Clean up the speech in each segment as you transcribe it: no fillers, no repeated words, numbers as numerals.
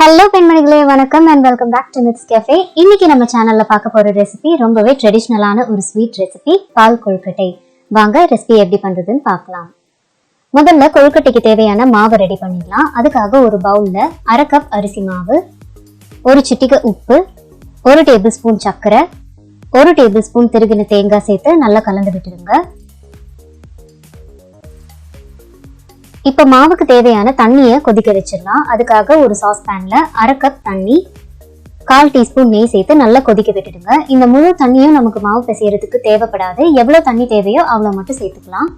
Hello பெண்மணிகளே, வணக்கம் and welcome back to Mith's cafe. இன்னைக்கு நம்ம சேனல்ல பார்க்க போற ரெசிபி ரொம்பவே ட்ரெடிஷ்னலான ஒரு ஸ்வீட் ரெசிபி, பால் கொழுக்கட்டை. வாங்க ரெசிபி எப்படி பண்றதுன்னு பார்க்கலாம். முதல்ல கொழுக்கட்டைக்கு தேவையான மாவு ரெடி பண்ணிடலாம். அதுக்காக ஒரு பவுல்ல 1/2 கப் அரிசி மாவு, 1 சிட்டிகை உப்பு, 1 டேபிள் ஸ்பூன் சர்க்கரை, 1 டேபிள் ஸ்பூன் திருகின தேங்காய் சேர்த்து நல்லா கலந்து விட்டுடுங்க. இப்ப மாவுக்கு தேவையான தண்ணியை கொதிக்க வச்சிடலாம். அதுக்காக ஒரு சாஸ் பேன்ல 1/2 கப் தண்ணி, 1/4 டீஸ்பூன் நெய் சேர்த்து நல்லா கொதிக்க விட்டுடுங்க. இந்த முழு தண்ணியும் நமக்கு மாவு பிசையறதுக்கு தேவைப்படாது. எவ்வளவு தண்ணி தேவையோ அவ்வளவு மட்டும் சேர்த்துக்கலாம்.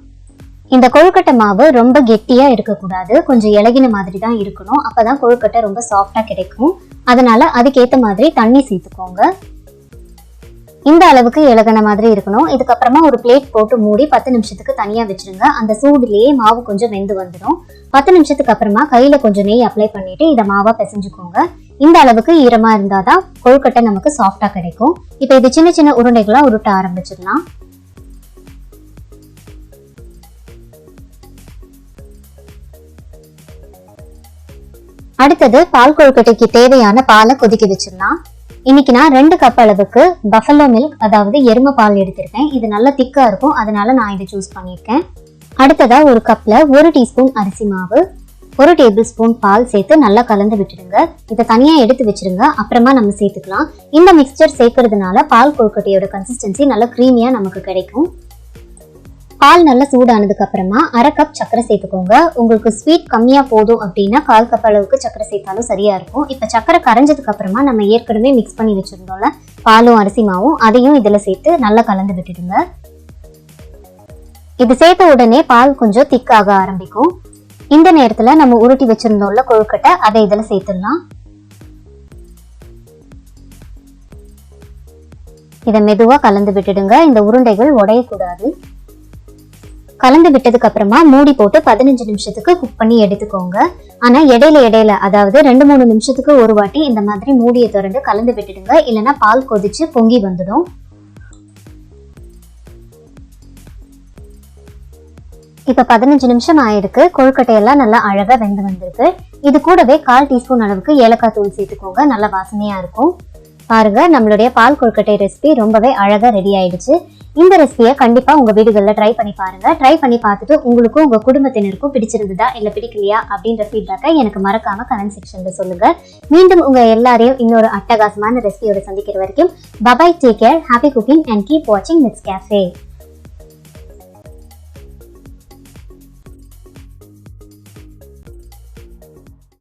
இந்த கொழுக்கட்டை மாவு ரொம்ப கெட்டியா இருக்கக்கூடாது, கொஞ்சம் இலகின மாதிரி தான் இருக்கணும். அப்பதான் கொழுக்கட்டை ரொம்ப சாஃப்டா கிடைக்கும். அதனால அதுக்கேற்ற மாதிரி தண்ணி சேர்த்துக்கோங்க. இந்த அளவுக்கு இலகன மாதிரி இருக்கணும். இதுக்கப்புறமா ஒரு பிளேட் போட்டு மூடி 10 நிமிஷத்துக்கு தனியா வச்சிருங்க. அந்த சூடுலயே மாவு கொஞ்சம் வெந்து வந்துடும். 10 நிமிஷத்துக்கு அப்புறமா கையில கொஞ்சம் நெய் அப்ளை பண்ணிட்டு இதை மாவா பிசைஞ்சுக்கோங்க. இந்த அளவுக்கு ஈரமா இருந்தாதான் கொழுக்கட்டை நமக்கு சாஃப்டா கிடைக்கும். இப்ப இது சின்ன சின்ன உருண்டைகளா உருட்ட ஆரம்பிச்சிடலாம். அடுத்தது பால் கொழுக்கட்டைக்கு தேவையான பாலை கொதிக்க வச்சிடலாம். இன்னைக்கு நான் 2 கப் அளவுக்கு பஃபலோ மில்க், அதாவது எருமை பால் எடுத்திருக்கேன். இது நல்லா திக்கா இருக்கும், அதனால நான் இதை சூஸ் பண்ணியிருக்கேன். அடுத்ததா ஒரு கப்ல 1 டீஸ்பூன் அரிசி மாவு, 1 டேபிள் ஸ்பூன் பால் சேர்த்து நல்லா கலந்து விட்டுடுங்க. இதை தனியா எடுத்து வச்சிருங்க, அப்புறமா நம்ம சேர்த்துக்கலாம். இந்த மிக்சர் சேர்க்கறதுனால பால் கொழுக்கட்டையோட கன்சிஸ்டன்சி நல்லா கிரீமியா நமக்கு கிடைக்கும். பால் நல்லா சூடானதுக்கு அப்புறமா 1/2 கப் சர்க்கரை சேர்த்துக்கோங்க. உங்களுக்கு ஸ்வீட் கம்மியா போதும் அப்படின்னா 1/4 கப் அளவுக்கு சர்க்கரை சேர்த்தாலும் சரியா இருக்கும். இப்ப சர்க்கரை கரைஞ்சதுக்கு அப்புறமா நம்ம ஏற்கனவே மிக்ஸ் பண்ணி வச்சிருந்தோம்ல பாலும் அரிசி மாவும், அதையும் இதுல சேர்த்து நல்லா கலந்து விட்டுடுங்க. இது சேர்த்த உடனே பால் கொஞ்சம் திக்காக ஆரம்பிக்கும். இந்த நேரத்துல நம்ம உருட்டி வச்சிருந்தோம்ல கொழுக்கட்டை, அதை இதுல சேர்த்துடலாம். இதை மெதுவா கலந்து விட்டுடுங்க. இந்த உருண்டைகள் உடையக்கூடாது. கலந்து விட்டதுக்கு அப்புறமா மூடி போட்டு 15 நிமிஷத்துக்கு குக் பண்ணி எடுத்துக்கோங்க. ஆனா இடையில அதாவது 2-3 நிமிஷத்துக்கு ஒரு வாட்டி இந்த மாதிரி மூடியை திறந்து கலந்து விட்டுடுங்க. இல்லைன்னா பால் கொதிச்சு பொங்கி வந்துடும். இப்ப 15 நிமிஷம் ஆயிருக்கு. கொழுக்கட்டையெல்லாம் நல்லா அழகா வெந்து வந்திருக்கு. இது கூடவே 1/4 டீஸ்பூன் அளவுக்கு ஏலக்காய் தூள் சேர்த்துக்கோங்க. நல்லா வாசனையா இருக்கும். பாருங்க, நம்மளுடைய பால் கொழுக்கட்டை ரெசிபி ரொம்பவே அழகா ரெடி ஆயிடுச்சு. இந்த ரெசிபியை கண்டிப்பா உங்க வீடுகளில் ட்ரை பண்ணி பாருங்க. ட்ரை பண்ணி பார்த்துட்டு உங்களுக்கும் உங்க குடும்பத்தினருக்கும் பிடிச்சிருந்ததா இல்ல பிடிக்கலையா அப்படின்ற ஃபீட்பேக்கை எனக்கு மறக்காம கமெண்ட் செக்ஷன்ல சொல்லுங்க. மீண்டும் உங்க எல்லாரையும் இன்னொரு அட்டகாசமான ரெசிபியோட சந்திக்கிற வரைக்கும் bye bye, take care, happy cooking and keep வாட்சிங் மித்ஸ் கேஃபே.